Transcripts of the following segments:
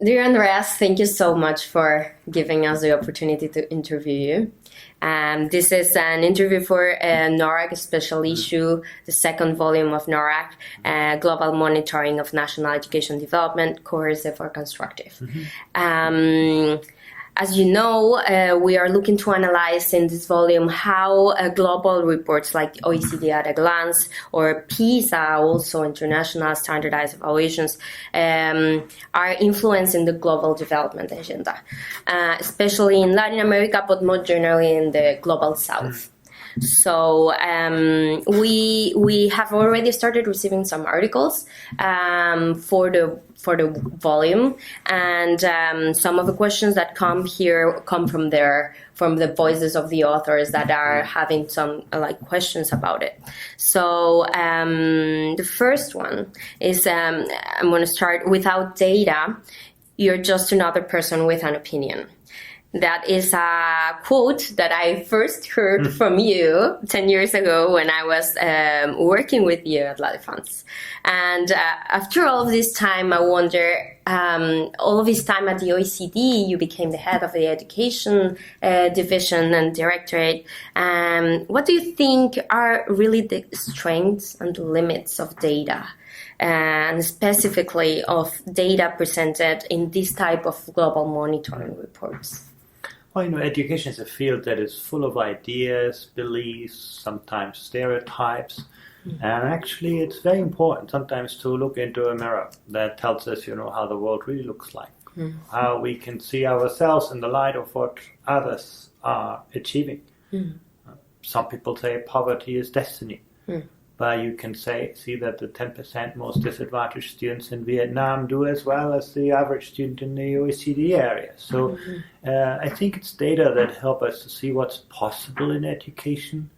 Dear Andreas, thank you so much for giving us the opportunity to interview you. This is an interview for NORRAG special issue, the second volume of NORRAG, Global Monitoring of National Education Development, Coercive or Constructive. As you know, we are looking to analyze in this volume how global reports like OECD at a glance or PISA, also international standardized evaluations, are influencing the global development agenda, especially in Latin America, but more generally in the global South. So we have already started receiving some articles for the volume, and some of the questions that come here come from the voices of the authors that are having some questions about it. So the first one is I'm going to start: without data, you're just another person with an opinion. That is a quote that I first heard from you 10 years ago when I was working with you at La Défense. And after all of this time, I wonder, all of this time at the OECD, you became the head of the education division and directorate. What do you think are really the strengths and limits of data? And specifically of data presented in this type of global monitoring reports? Well, education is a field that is full of ideas, beliefs, sometimes stereotypes. And actually, it's very important sometimes to look into a mirror that tells us, how the world really looks like. How we can see ourselves in the light of what others are achieving. Some people say poverty is destiny. But you can see that the 10% most disadvantaged students in Vietnam do as well as the average student in the OECD area. So I think it's data that help us to see what's possible in education,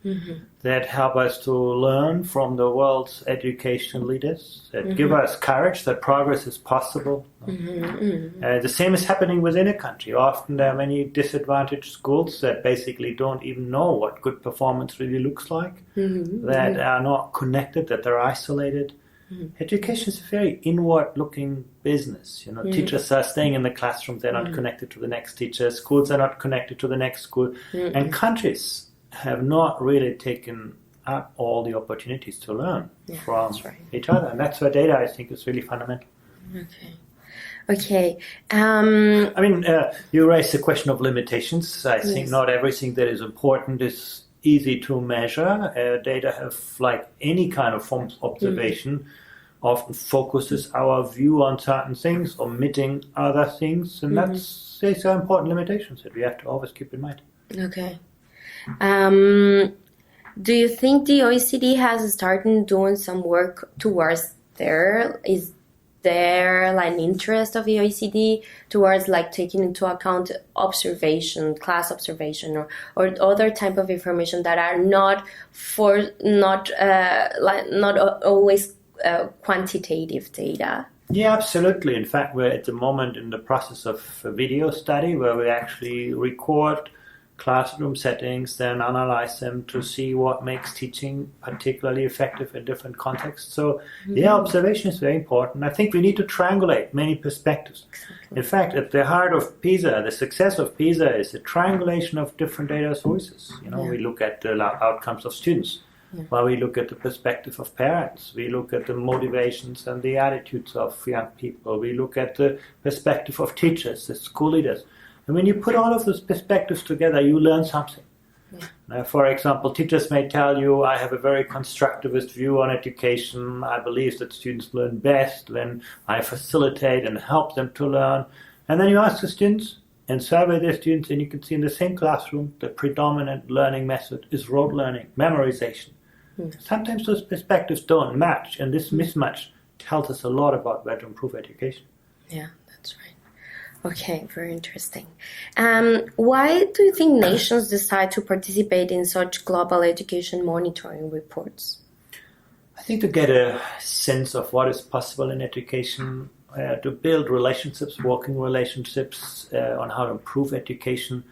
that help us to learn from the world's education leaders, that give us courage that progress is possible. The same is happening within a country. Often there are many disadvantaged schools that basically don't even know what good performance really looks like, that are not connected, that they're isolated. Education is a very inward-looking business. Teachers are staying in the classroom; they're not connected to the next teacher. Schools are not connected to the next school, and countries have not really taken up all the opportunities to learn from each other. And that's where data, I think, is really fundamental. Okay. You raised the question of limitations. I think not everything that is important is easy to measure. Data have, like any kind of form of observation, often focuses our view on certain things, omitting other things, and these are important limitations that we have to always keep in mind. Okay. Do you think the OECD has started doing some work towards there? Is there an interest of the OECD towards taking into account observation, class observation, or other type of information that are not always quantitative data? Yeah, absolutely. In fact, we're at the moment in the process of a video study where we actually record classroom settings, then analyze them to see what makes teaching particularly effective in different contexts. So, observation is very important. I think we need to triangulate many perspectives. Exactly. In fact, at the heart of PISA, the success of PISA is a triangulation of different data sources. We look at the outcomes of students, while we look at the perspective of parents. We look at the motivations and the attitudes of young people. We look at the perspective of teachers, the school leaders. And when you put all of those perspectives together, you learn something. For example, teachers may tell you, I have a very constructivist view on education. I believe that students learn best when I facilitate and help them to learn. And then you ask the students and survey their students, and you can see in the same classroom, the predominant learning method is rote learning, memorization. Sometimes those perspectives don't match, and this mismatch tells us a lot about where to improve education. Yeah, that's right. Okay, very interesting. Why do you think nations decide to participate in such global education monitoring reports? I think to get a sense of what is possible in education, to build relationships, working relationships on how to improve education.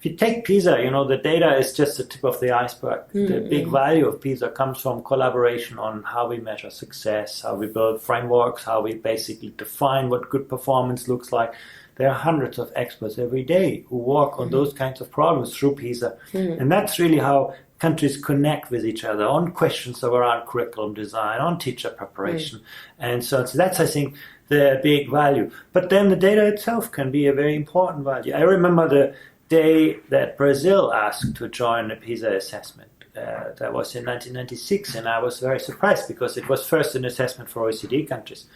if you take PISA, the data is just the tip of the iceberg. The big value of PISA comes from collaboration on how we measure success, how we build frameworks, how we basically define what good performance looks like. There are hundreds of experts every day who work on those kinds of problems through PISA. And that's really how countries connect with each other on questions around curriculum design, on teacher preparation. And so that's, I think, the big value. But then the data itself can be a very important value. I remember the day that Brazil asked to join the PISA assessment. That was in 1996, and I was very surprised because it was first an assessment for OECD countries.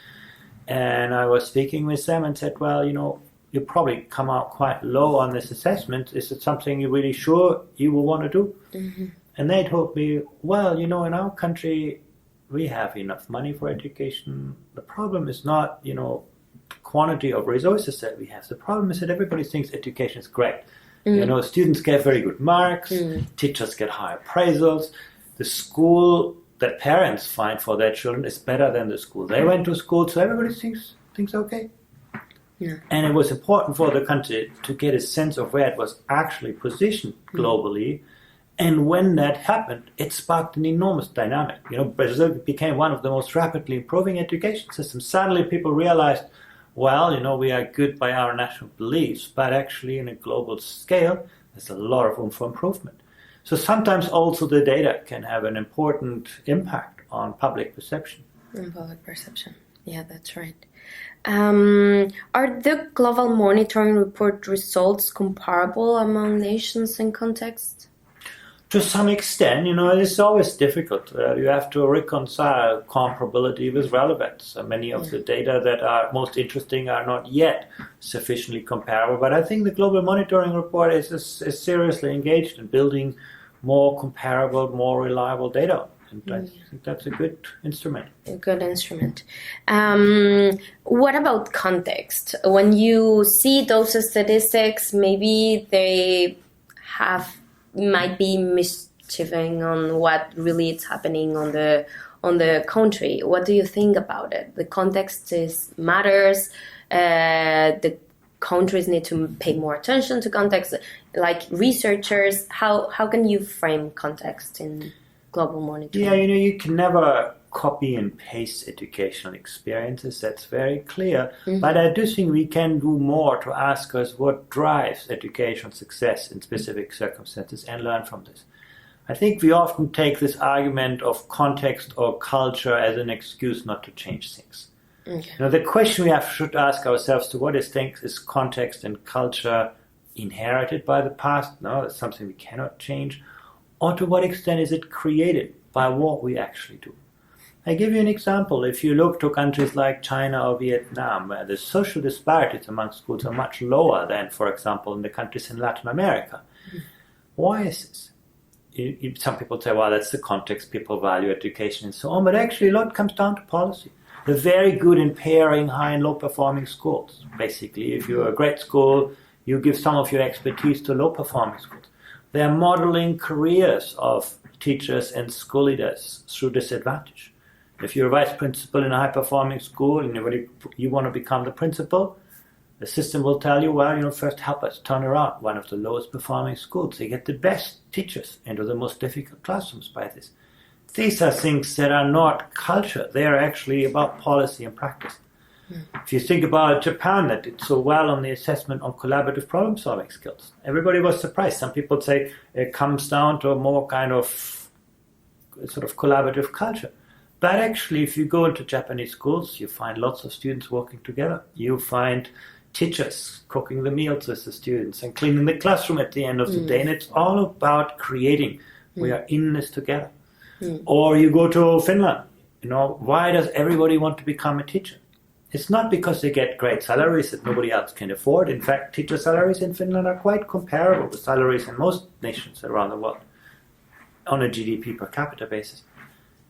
And I was speaking with them and said, well, you probably come out quite low on this assessment. Is it something you're really sure you will want to do? And they told me, well, in our country, we have enough money for education. The problem is not, the quantity of resources that we have. The problem is that everybody thinks education is great. Students get very good marks, teachers get high appraisals. The school that parents find for their children is better than the school they went to school, so everybody thinks okay. And it was important for the country to get a sense of where it was actually positioned globally. And when that happened, it sparked an enormous dynamic. Brazil became one of the most rapidly improving education systems. Suddenly people realized, well, we are good by our national beliefs, but actually in a global scale, there's a lot of room for improvement. So sometimes also the data can have an important impact on public perception. On public perception. Yeah, that's right. Are the global monitoring report results comparable among nations and contexts? To some extent, it's always difficult. You have to reconcile comparability with relevance. Many of the data that are most interesting are not yet sufficiently comparable. But I think the Global Monitoring Report is seriously engaged in building more comparable, more reliable data. And I think that's a good instrument. A good instrument. What about context? When you see those statistics, maybe they might be mischieving on what really is happening on the country. What do you think about it? The context matters. The countries need to pay more attention to context. Like researchers, how can you frame context in global monitoring? Yeah, you can never copy and paste educational experiences. That's very clear. But I do think we can do more to ask us what drives educational success in specific circumstances and learn from this. I think we often take this argument of context or culture as an excuse not to change things. The question we should ask ourselves to what extent is context and culture inherited by the past? No, it's something we cannot change. Or to what extent is it created by what we actually do? I give you an example. If you look to countries like China or Vietnam, where the social disparities among schools are much lower than, for example, in the countries in Latin America. Why is this? Some people say, well, that's the context, people value education and so on, but actually a lot comes down to policy. They're very good in pairing high and low performing schools. Basically, if you're a great school, you give some of your expertise to low performing schools. They're modeling careers of teachers and school leaders through disadvantage. If you're a vice principal in a high-performing school and you want to become the principal, the system will tell you, well, first help us turn around one of the lowest performing schools. They get the best teachers into the most difficult classrooms by this. These are things that are not culture. They are actually about policy and practice. If you think about Japan, that did so well on the assessment on collaborative problem-solving skills, everybody was surprised. Some people say it comes down to a more kind of sort of collaborative culture. But actually, if you go into Japanese schools, you find lots of students working together. You find teachers cooking the meals with the students and cleaning the classroom at the end of the day. And it's all about creating. We are in this together. Or you go to Finland. Why does everybody want to become a teacher? It's not because they get great salaries that nobody else can afford. In fact, teacher salaries in Finland are quite comparable with salaries in most nations around the world on a GDP per capita basis.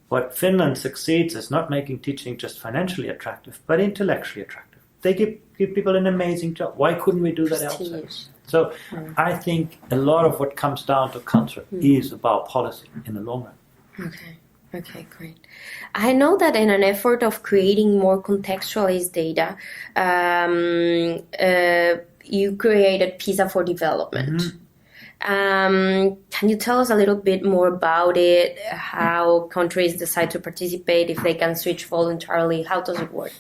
What Finland succeeds is not making teaching just financially attractive, but intellectually attractive. They give people an amazing job. Why couldn't we do that elsewhere? So I think a lot of what comes down to culture is about policy in the long run. Okay, great. I know that in an effort of creating more contextualized data, you created PISA for Development. Can you tell us a little bit more about it? How countries decide to participate, if they can switch voluntarily? How does it work?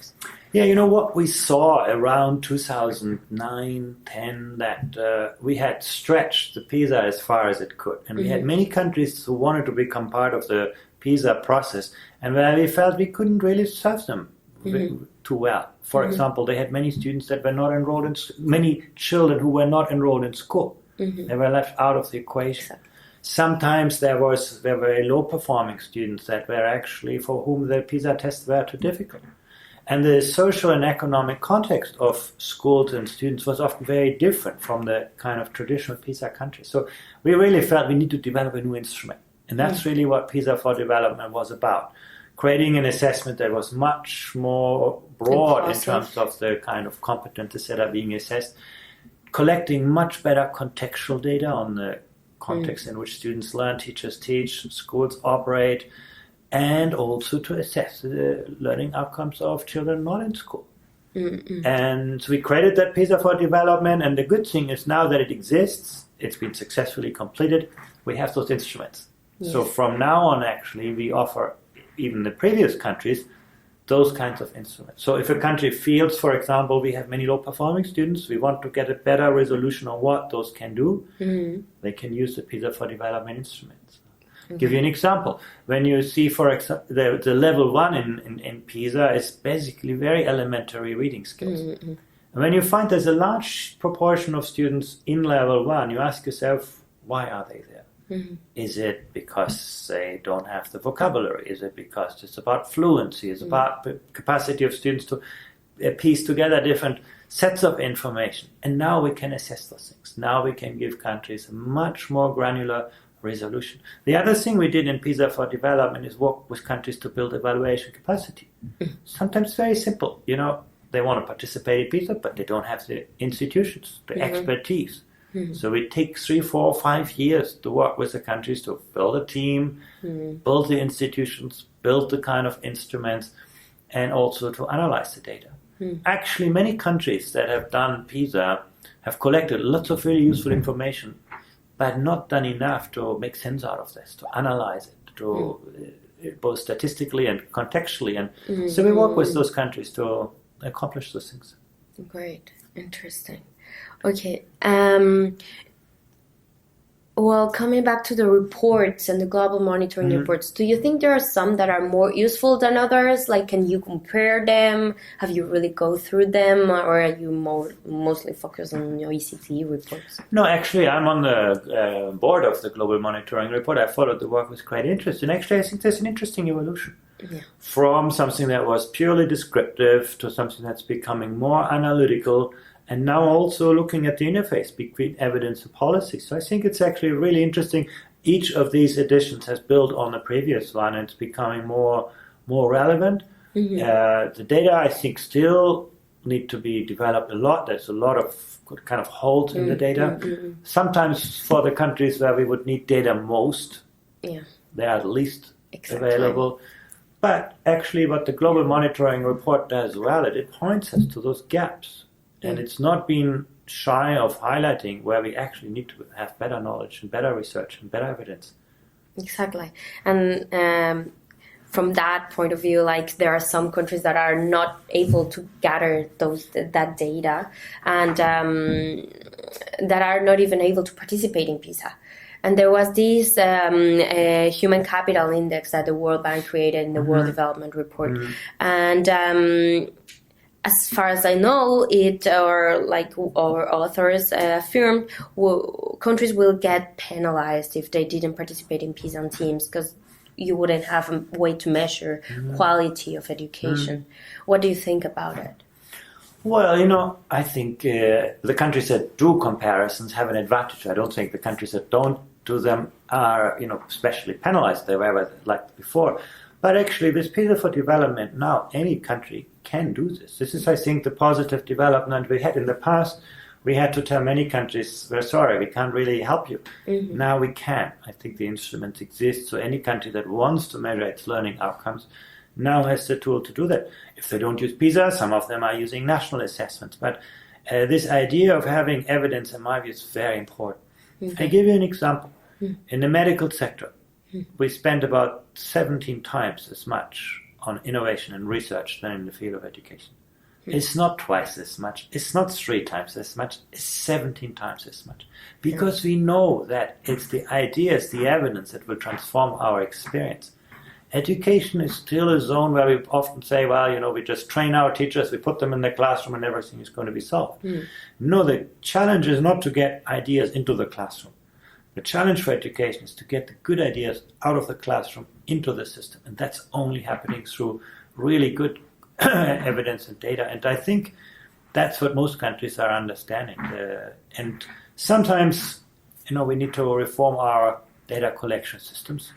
Yeah, what we saw around 2009-10 that we had stretched the PISA as far as it could. And we had many countries who wanted to become part of the PISA process and where we felt we couldn't really serve them too well. For example, they had many students that were not enrolled in many children who were not enrolled in school. They were left out of the equation. Sometimes there were very low performing students that were actually for whom the PISA tests were too difficult. And the social and economic context of schools and students was often very different from the kind of traditional PISA countries. So we really felt we need to develop a new instrument. And that's really what PISA for Development was about. Creating an assessment that was much more broad in terms of the kind of competencies that are being assessed, collecting much better contextual data on the context in which students learn, teachers teach, schools operate, and also to assess the learning outcomes of children not in school. And we created that PISA for Development, and the good thing is now that it exists, it's been successfully completed, we have those instruments. So from now on, actually, we offer even the previous countries those kinds of instruments. So if a country feels, for example, we have many low-performing students, we want to get a better resolution on what those can do, they can use the PISA for Development instruments. Give you an example. When you see, for example, the level 1 in PISA is basically very elementary reading skills. And when you find there's a large proportion of students in level 1, you ask yourself, why are they there? Is it because they don't have the vocabulary? Is it because it's about fluency? Is it about the capacity of students to piece together different sets of information? And now we can assess those things. Now we can give countries a much more granular resolution. The other thing we did in PISA for Development is work with countries to build evaluation capacity. Sometimes very simple. They want to participate in PISA, but they don't have the institutions, the expertise. So it takes 3, 4, 5 years to work with the countries to build a team, build the institutions, build the kind of instruments, and also to analyze the data. Actually, many countries that have done PISA have collected lots of really useful information, but not done enough to make sense out of this, to analyze it, to both statistically and contextually. And so we work with those countries to accomplish those things. Great. Interesting. Okay. Well, coming back to the reports and the global monitoring reports, do you think there are some that are more useful than others? Like, can you compare them? Have you really go through them, or are you mostly focused on your OECD reports? No, actually, I'm on the board of the global monitoring report. I followed the work with great interest, and actually, I think there's an interesting evolution from something that was purely descriptive to something that's becoming more analytical. And now also looking at the interface between evidence and policy. So I think it's actually really interesting. Each of these editions has built on the previous one, and it's becoming more relevant. The data, I think, still need to be developed a lot. There's a lot of kind of holes in the data. Sometimes for the countries where we would need data most, they are least available. But actually what the global monitoring report does well, it points us to those gaps. And it's not been shy of highlighting where we actually need to have better knowledge and better research and better evidence. Exactly. And from that point of view, like, there are some countries that are not able to gather that data, and that are not even able to participate in PISA. And there was this human capital index that the World Bank created in the World Development Report. And as far as I know, our authors affirmed, countries will get penalized if they didn't participate in PISA on teams, because you wouldn't have a way to measure quality of education. What do you think about it? Well, I think the countries that do comparisons have an advantage. I don't think the countries that don't do them are, especially penalized. They were like before. But actually, with PISA for Development now, any country can do this. This is, I think, the positive development we had in the past. We had to tell many countries, we're sorry, we can't really help you. Now we can. I think the instruments exist, so any country that wants to measure its learning outcomes now has the tool to do that. If they don't use PISA, some of them are using national assessments. But this idea of having evidence, in my view, is very important. I give you an example. In the medical sector, we spend about 17 times as much on innovation and research than in the field of education. It's not twice as much, it's not 3 times as much, it's 17 times as much. Because we know that it's the ideas, the evidence that will transform our experience. Education is still a zone where we often say, well, we just train our teachers, we put them in the classroom and everything is going to be solved. No, the challenge is not to get ideas into the classroom. The challenge for education is to get the good ideas out of the classroom into the system. And that's only happening through really good evidence and data. And I think that's what most countries are understanding. And sometimes, we need to reform our data collection systems.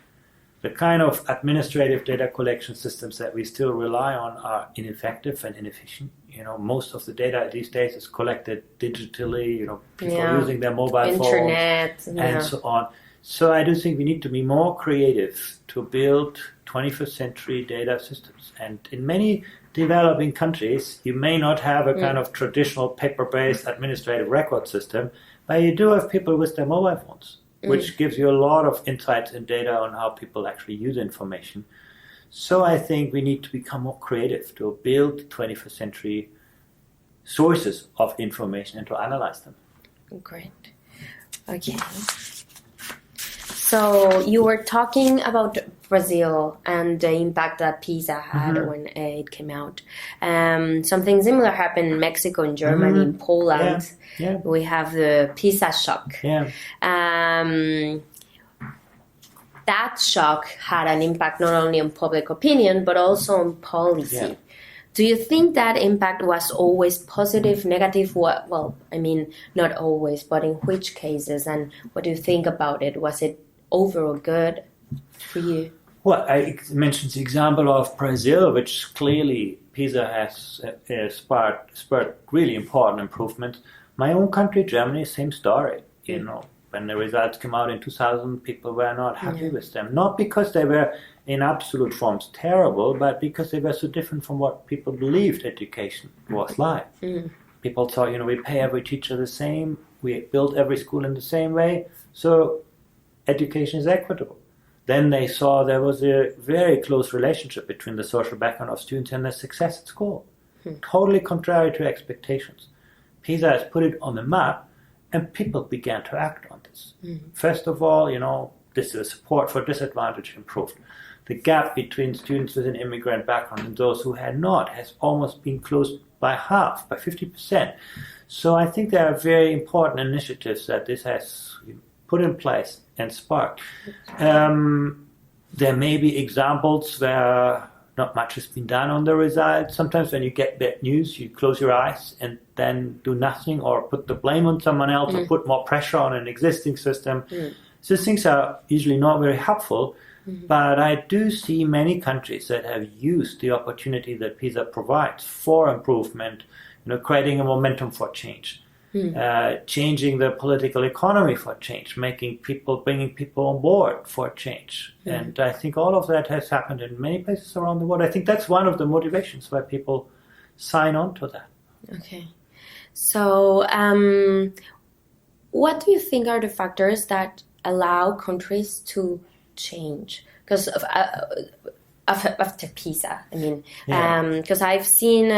The kind of administrative data collection systems that we still rely on are ineffective and inefficient. Most of the data these days is collected digitally, people using their mobile Internet, phones and so on. So I do think we need to be more creative to build 21st century data systems. And in many developing countries, you may not have a kind of traditional paper-based administrative record system, but you do have people with their mobile phones, which gives you a lot of insights and data on how people actually use information. So I think we need to become more creative to build 21st century sources of information and to analyze them. Great. Okay. So you were talking about Brazil and the impact that PISA had when it came out. Something similar happened in Mexico, in Germany, in Poland. Yeah. We have the PISA shock. Yeah. That shock had an impact not only on public opinion, but also on policy. Yeah. Do you think that impact was always positive, negative? Well, I mean, not always, but in which cases? And what do you think about it? Was it overall good for you? Well, I mentioned the example of Brazil, which clearly PISA has spurred really important improvements. My own country, Germany, same story. When the results came out in 2000, people were not happy with them. Not because they were in absolute forms terrible, but because they were so different from what people believed education was like. People thought, we pay every teacher the same, we build every school in the same way, so education is equitable. Then they saw there was a very close relationship between the social background of students and their success at school. Totally contrary to expectations. PISA has put it on the map, and people began to act on this. First of all, this is support for disadvantaged improved. The gap between students with an immigrant background and those who had not has almost been closed by half, by 50%. So I think there are very important initiatives that this has put in place and sparked. There may be examples where not much has been done on the results. Sometimes when you get bad news, you close your eyes and then do nothing or put the blame on someone else or put more pressure on an existing system. So things are usually not very helpful, but I do see many countries that have used the opportunity that PISA provides for improvement, creating a momentum for change. Changing the political economy for change, bringing people on board for change. And I think all of that has happened in many places around the world. I think that's one of the motivations why people sign on to that. Okay. So what do you think are the factors that allow countries to change? Because after PISA, I mean, because I've seen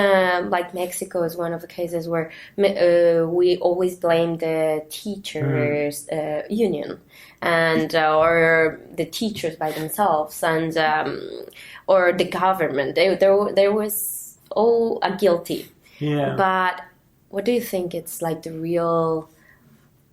like Mexico is one of the cases where we always blame the teachers union and or the teachers by themselves and or the government. There was all a guilty. Yeah. But what do you think it's like the real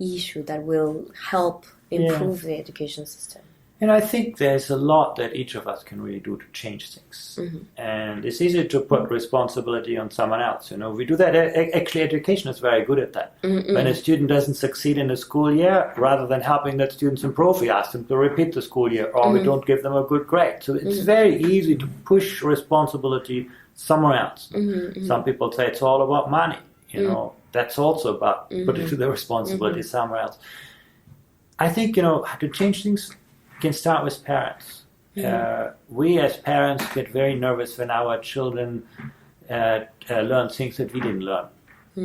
issue that will help improve the education system? And I think there's a lot that each of us can really do to change things. And it's easy to put responsibility on someone else. We do that. Actually, education is very good at that. When a student doesn't succeed in a school year, rather than helping that student improve, we ask them to repeat the school year, or we don't give them a good grade. So it's very easy to push responsibility somewhere else. Some people say it's all about money. That's also about putting the responsibility somewhere else. I think, to change things, can start with parents. We as parents get very nervous when our children learn things that we didn't learn.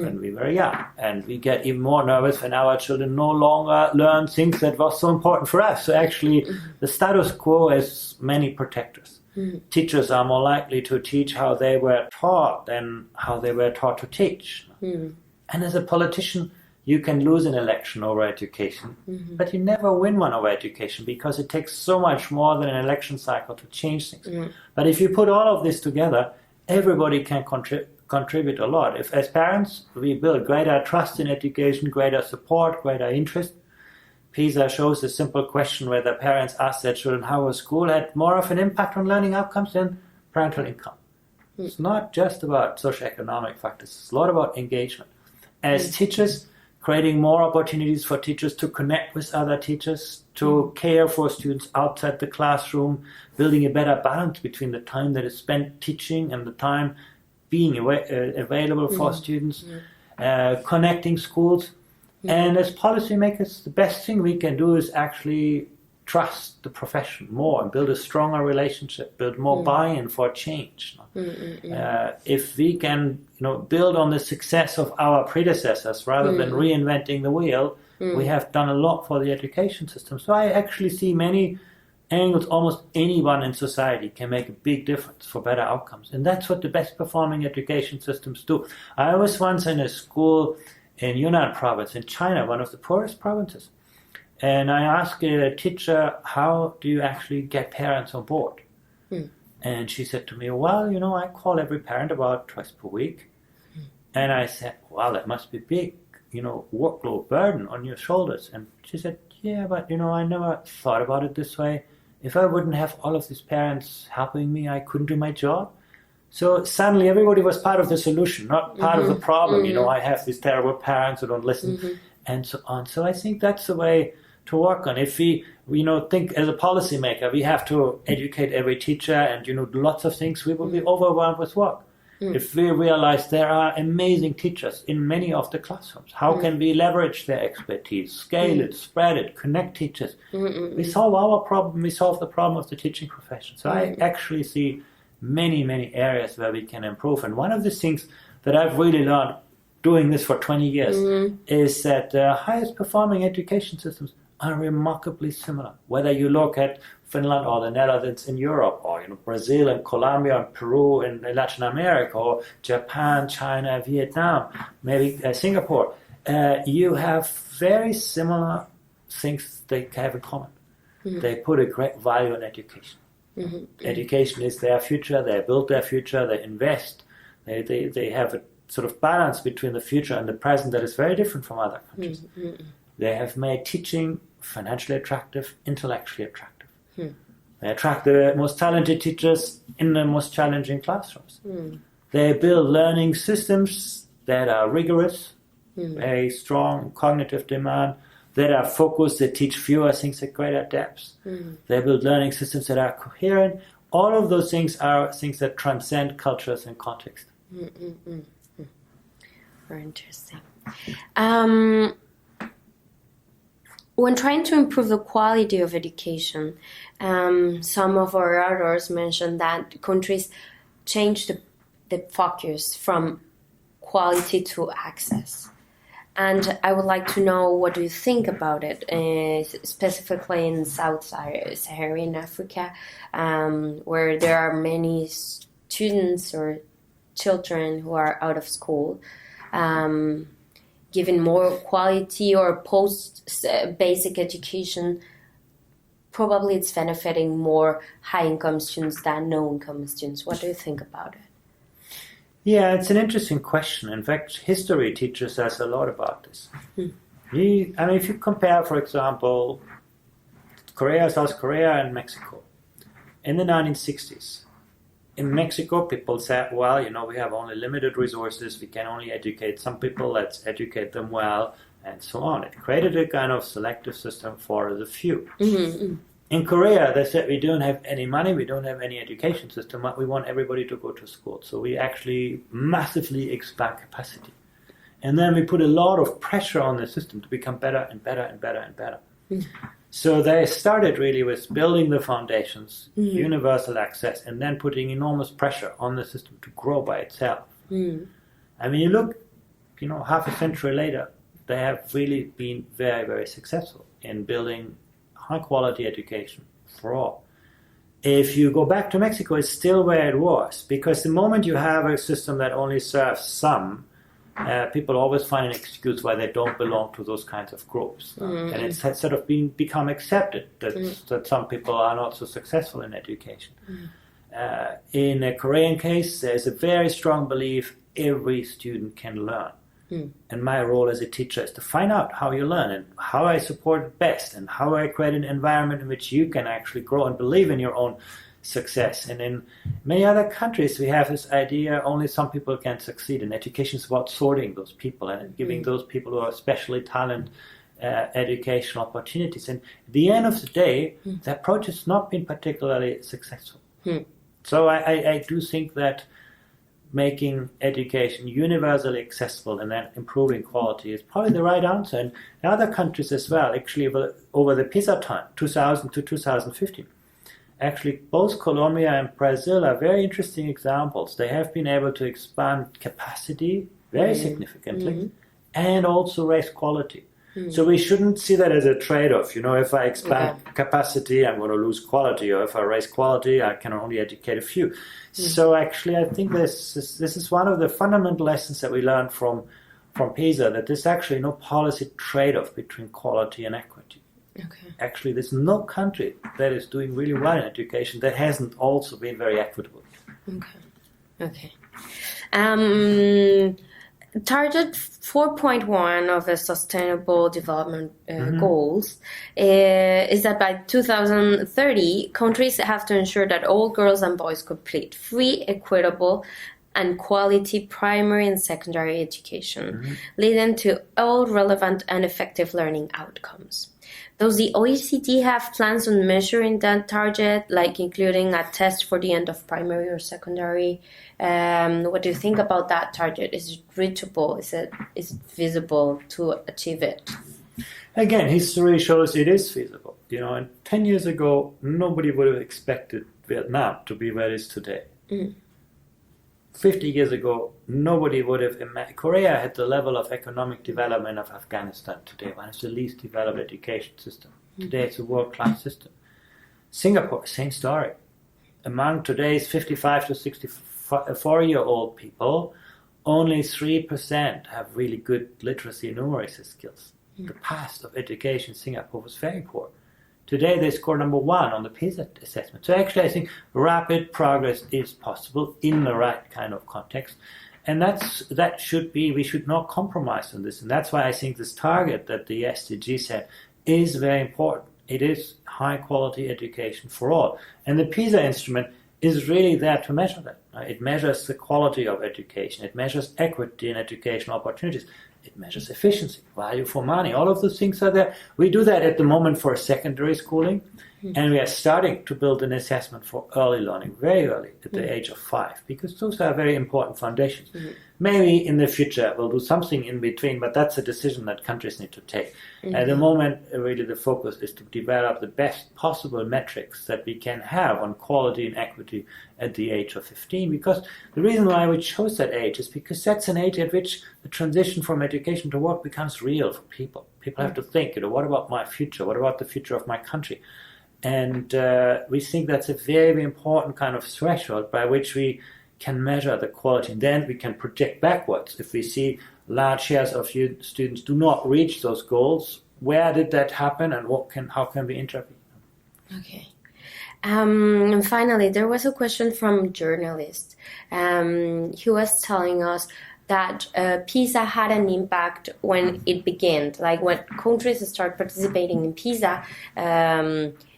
when we were young. And we get even more nervous when our children no longer learn things that was so important for us. So actually, the status quo has many protectors. Teachers are more likely to teach how they were taught than how they were taught to teach. And as a politician, you can lose an election over education, but you never win one over education because it takes so much more than an election cycle to change things. But if you put all of this together, everybody can contribute a lot. If as parents we build greater trust in education, greater support, greater interest, PISA shows a simple question whether parents ask their children how was school had more of an impact on learning outcomes than parental income. It's not just about socioeconomic factors, it's a lot about engagement. As teachers, creating more opportunities for teachers to connect with other teachers, to care for students outside the classroom, building a better balance between the time that is spent teaching and the time being available for students, connecting schools. And as policymakers, the best thing we can do is actually trust the profession more and build a stronger relationship, build more buy-in for change. If we can build on the success of our predecessors rather than reinventing the wheel, we have done a lot for the education system. So I actually see many angles. Almost anyone in society can make a big difference for better outcomes. And that's what the best performing education systems do. I was once in a school in Yunnan province in China, one of the poorest provinces. And I asked a teacher, how do you actually get parents on board? And she said to me, well, I call every parent about twice per week. And I said, wow, that must be big, workload burden on your shoulders. And she said, yeah, but, I never thought about it this way. If I wouldn't have all of these parents helping me, I couldn't do my job. So suddenly everybody was part of the solution, not part of the problem. I have these terrible parents who don't listen and so on. So I think that's the way to work on. If we think as a policymaker, we have to educate every teacher and, do lots of things, we will be overwhelmed with work. If we realize there are amazing teachers in many of the classrooms, how can we leverage their expertise, scale it, spread it, connect teachers? We solve our problem, we solve the problem of the teaching profession. So I actually see many, many areas where we can improve. And one of the things that I've really learned doing this for 20 years is that the highest performing education systems are remarkably similar. Whether you look at Finland or the Netherlands in Europe, or Brazil and Colombia and Peru in Latin America, or Japan, China, Vietnam, maybe Singapore, you have very similar things they have in common. They put a great value on education. Education is their future. They build their future. They invest. They have a sort of balance between the future and the present that is very different from other countries. They have made teaching financially attractive, intellectually attractive. They attract the most talented teachers in the most challenging classrooms. They build learning systems that are rigorous, very strong cognitive demand, that are focused, that teach fewer things at greater depths. They build learning systems that are coherent. All of those things are things that transcend cultures and context. Very interesting. When trying to improve the quality of education, some of our authors mentioned that countries change the focus from quality to access. And I would like to know, what do you think about it, specifically in Sub-Saharan Africa, where there are many students or children who are out of school, given more quality or post-basic education. Probably it's benefiting more high-income students than no-income students. What do you think about it? Yeah, it's an interesting question. In fact, history teaches us a lot about this. If you compare, for example, Korea, South Korea, and Mexico, in the 1960s, in Mexico, people said, well, we have only limited resources, we can only educate some people, let's educate them well, and so on. It created a kind of selective system for the few. In Korea, they said, we don't have any money, we don't have any education system, but we want everybody to go to school. So we actually massively expand capacity. And then we put a lot of pressure on the system to become better and better and better and better. So they started really with building the foundations, universal access, and then putting enormous pressure on the system to grow by itself. You look half a century later, they have really been very, very successful in building high-quality education for all. If you go back to Mexico, it's still where it was, because the moment you have a system that only serves some, people always find an excuse why they don't belong to those kinds of groups. And it's sort of become accepted that some people are not so successful in education. In a Korean case, there's a very strong belief every student can learn. And my role as a teacher is to find out how you learn and how I support it best and how I create an environment in which you can actually grow and believe in your own success. And in many other countries, we have this idea only some people can succeed. And education is about sorting those people and giving those people who are especially talented educational opportunities. And at the end of the day, the approach has not been particularly successful. So I do think that making education universally accessible and then improving quality is probably the right answer. And in other countries as well, actually over the PISA time, 2000 to 2015, actually both Colombia and Brazil are very interesting examples. They have been able to expand capacity very significantly and also raise quality. So we shouldn't see that as a trade-off. If I expand capacity, I'm going to lose quality, or if I raise quality, I can only educate a few. So actually, I think this is one of the fundamental lessons that we learned from PISA, that there's actually no policy trade-off between quality and equity. Actually, there's no country that is doing really well in education that hasn't also been very equitable. Target 4.1 of the Sustainable Development Goals is that by 2030, countries have to ensure that all girls and boys complete free, equitable, and quality primary and secondary education, leading to all relevant and effective learning outcomes. Does the OECD have plans on measuring that target, like including a test for the end of primary or secondary? What do you think about that target? Is it reachable? Is it feasible to achieve it? Again, history shows it is feasible. And 10 years ago, nobody would have expected Vietnam to be where it is today. 50 years ago, nobody would have imagined. Korea had the level of economic development of Afghanistan today, one of the least developed education system. Today it's a world-class system. Singapore, same story. Among today's 55 to 64-year-old people, only 3% have really good literacy and numeracy skills. The past of education in Singapore was very poor. Today they score number 1 on the PISA assessment. So actually I think rapid progress is possible in the right kind of context. And we should not compromise on this. And that's why I think this target that the SDG set is very important. It is high quality education for all. And the PISA instrument is really there to measure that. It measures the quality of education. It measures equity in educational opportunities. It measures efficiency, value for money. All of those things are there. We do that at the moment for secondary schooling, and we are starting to build an assessment for early learning, very early, at the age of 5, because those are very important foundations. Maybe in the future we'll do something in between, but that's a decision that countries need to take. At the moment, really the focus is to develop the best possible metrics that we can have on quality and equity at the age of 15, because the reason why we chose that age is because that's an age at which the transition from education to work becomes real for people. People have to think, what about my future? What about the future of my country? And we think that's a very, very important kind of threshold by which we can measure the quality. And then we can project backwards. If we see large shares of students do not reach those goals, where did that happen and how can we intervene? Okay. And finally, there was a question from a journalist. He was telling us that PISA had an impact when it began. Like when countries start participating in PISA,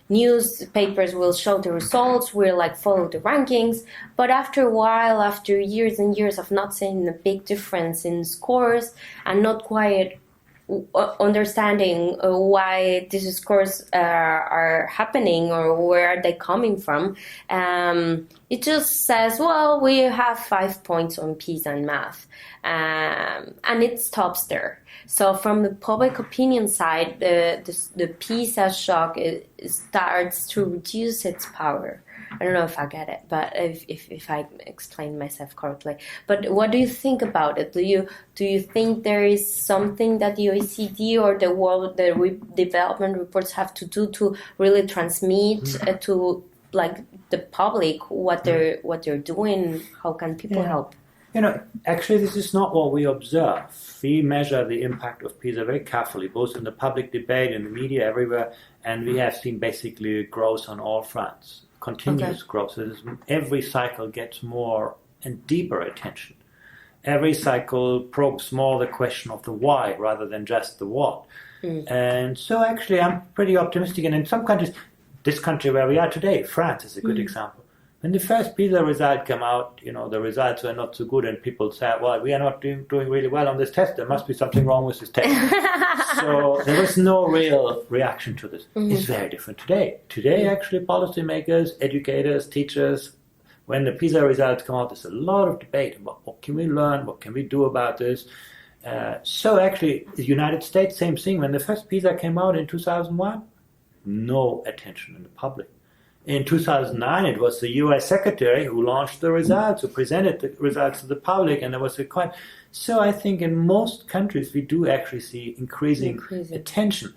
newspapers will show the results, we'll follow the rankings, but after a while, after years and years of not seeing a big difference in scores and not quite understanding why these scores are happening or where are they coming from, it just says, well, we have 5 points on PISA and math, and it stops there. So from the public opinion side, the PISA shock starts to reduce its power. I don't know if I get it, but if I explain myself correctly. But what do you think about it? Do you think there is something that the OECD or the world development reports have to do to really transmit to like the public what they're doing? How can people help? Actually, this is not what we observe. We measure the impact of PISA very carefully, both in the public debate, in the media, everywhere, and we have seen basically growth on all fronts, continuous growth. So every cycle gets more and deeper attention. Every cycle probes more the question of the why rather than just the what. And so actually I'm pretty optimistic. And in some countries, this country where we are today, France is a good example. When the first PISA result came out, the results were not so good and people said, well, we are not doing really well on this test. There must be something wrong with this test. So there was no real reaction to this. It's very different today. Today, actually, policymakers, educators, teachers, when the PISA results come out, there's a lot of debate about what can we learn, what can we do about this. So actually, the United States, same thing. When the first PISA came out in 2001, no attention in the public. In 2009, it was the US Secretary who launched the results, who presented the results to the public, and there was a quite... So I think in most countries we do actually see increasing attention.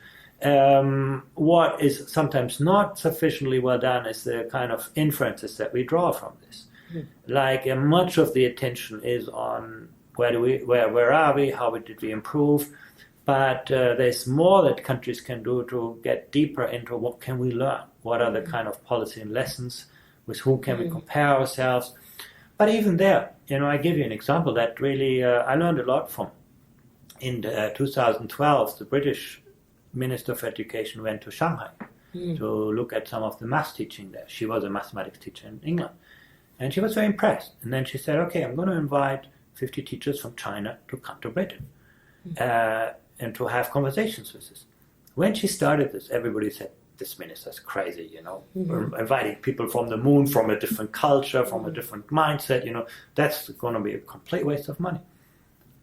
What is sometimes not sufficiently well done is the kind of inferences that we draw from this. Like much of the attention is on where are we, how did we improve, but there's more that countries can do to get deeper into what can we learn, what are the kind of policy and lessons, with whom can we compare ourselves. But even there, I give you an example that really I learned a lot from. In 2012, the British Minister of Education went to Shanghai to look at some of the maths teaching there. She was a mathematics teacher in England. And she was very impressed. And then she said, okay, I'm going to invite 50 teachers from China to come to Britain and to have conversations with us. When she started this, everybody said, this minister's crazy, We're inviting people from the moon, from a different culture, from a different mindset, that's going to be a complete waste of money.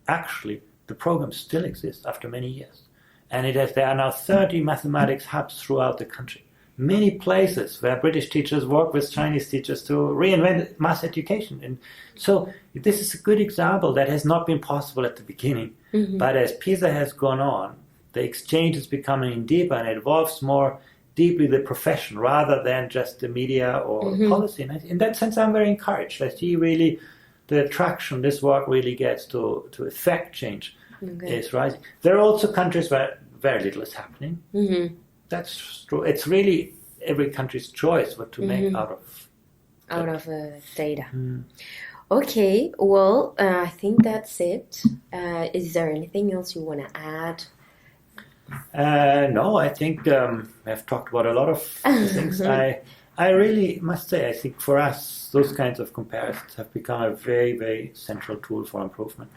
Actually, the program still exists after many years. And there are now 30 mathematics hubs throughout the country. Many places where British teachers work with Chinese teachers to reinvent math education. And so this is a good example that has not been possible at the beginning. But as PISA has gone on, the exchange is becoming deeper and it involves more deeply the profession rather than just the media or policy. And in that sense, I'm very encouraged. I see really the traction this work really gets to affect change is rising. There are also countries where very little is happening. That's true. It's really every country's choice what to make out of data. Okay, well, I think that's it. Is there anything else you want to add? No, I think I've talked about a lot of things. I really must say, I think for us, those kinds of comparisons have become a very, very central tool for improvement.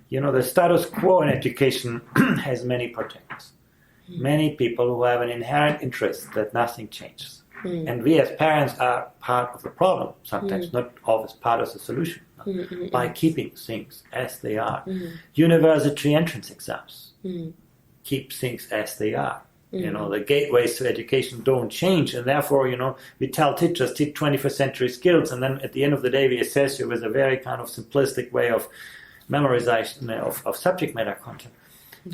The status quo in education has many protectors. Many people who have an inherent interest that nothing changes. And we as parents are part of the problem, sometimes not always part of the solution, by keeping things as they are. University entrance exams keep things as they are. The gateways to education don't change, and therefore, we tell teachers, teach 21st century skills, and then at the end of the day, we assess you with a very kind of simplistic way of memorization of subject matter content.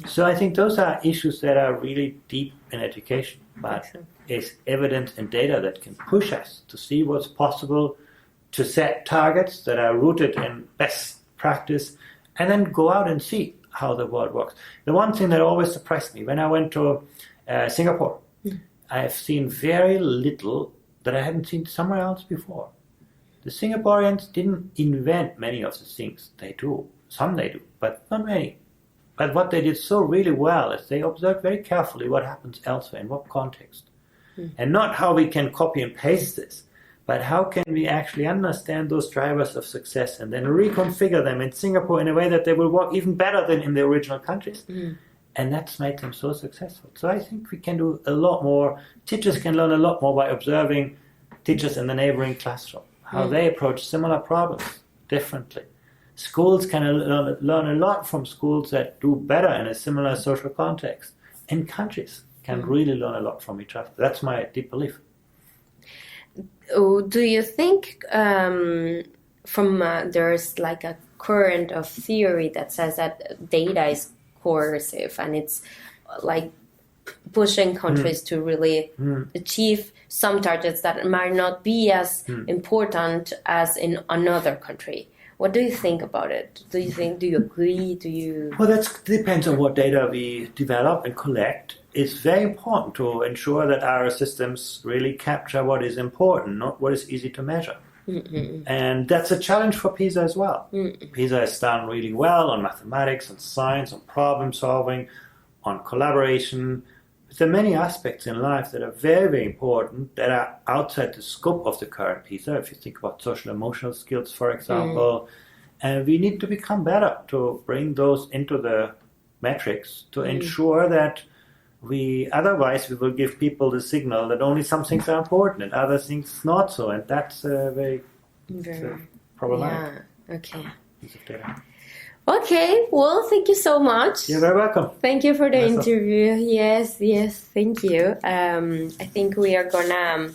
So I think those are issues that are really deep in education, but it's evidence and data that can push us to see what's possible, to set targets that are rooted in best practice, and then go out and see how the world works. The one thing that always surprised me, when I went to Singapore, I have seen very little that I hadn't seen somewhere else before. The Singaporeans didn't invent many of the things they do. Some they do, but not many. But what they did so really well is they observed very carefully what happens elsewhere, in what context. And not how we can copy and paste this, but how can we actually understand those drivers of success and then reconfigure them in Singapore in a way that they will work even better than in the original countries. And that's made them so successful. So I think we can do a lot more. Teachers can learn a lot more by observing teachers in the neighboring classroom, how they approach similar problems differently. Schools can learn a lot from schools that do better in a similar social context. And countries can really learn a lot from each other. That's my deep belief. Do you think there's like a current of theory that says that data is coercive and it's like pushing countries to really achieve some targets that might not be as important as in another country? What do you think about it? Do you agree? Well, that depends on what data we develop and collect. It's very important to ensure that our systems really capture what is important, not what is easy to measure. And that's a challenge for PISA as well. PISA has done really well on mathematics, on science, on problem solving, on collaboration. But there are many aspects in life that are very, very important that are outside the scope of the current PISA. If you think about social emotional skills, for example, and we need to become better to bring those into the metrics to ensure that otherwise we will give people the signal that only some things are important and other things not so, and that's very problematic. Yeah. Okay. Piece of data. Okay, well, thank you so much. You're very welcome. Thank you for the interview. Yes, thank you. I think we are gonna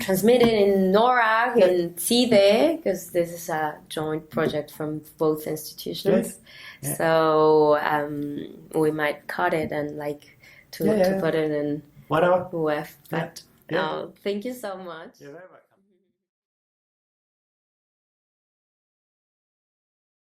transmit it in NORRAG and CIDE because this is a joint project from both institutions. Yes. Yeah. So we might cut it and to put it in whatever. web. But thank you so much. You're very welcome.